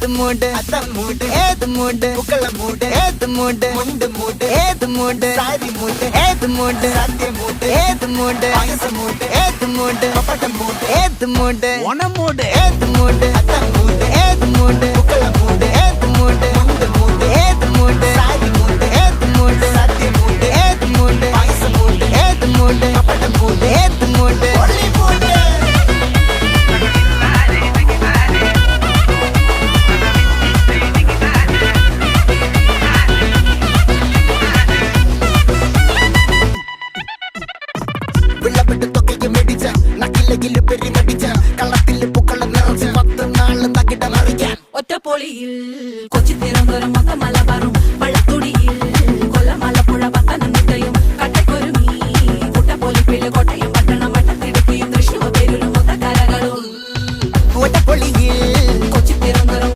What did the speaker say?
ഏത് മൂട് അത്തം മൂട് ഏത് മൂട് പൂക്കള മൂട് ഏത് മൂട് മുണ്ട് മൂട് ഏത് മൂട് സാരി മൂട് ഏത് മൂട് സദ്യ മൂട് ഏത് മൂട് പായസം മൂട് ഏത് മൂട് പപ്പടം മൂട് ഏത് മൂട് ഓണം മൂട് ഏത് മൂട് അത്തം മൂട് ഏത് മൂട് പൂക്കള മൂട് ഏത് മൂട് മുണ്ട് മൂട് ഏത് മൂട് സാരി മൂട് ഏത് മൂട് സദ്യ മൂട് ഏത് മൂട് പായസം മൂട് ഏത് മൂട് പപ്പടം മൂട് ഏത് മൂട് ഒളി മൂട് ഒറ്റപ്പൊളിയിൽ കൊച്ചി തിരുവനന്തപുരം മൊത്തം മലബാറും വള്ളത്തുടിയിൽ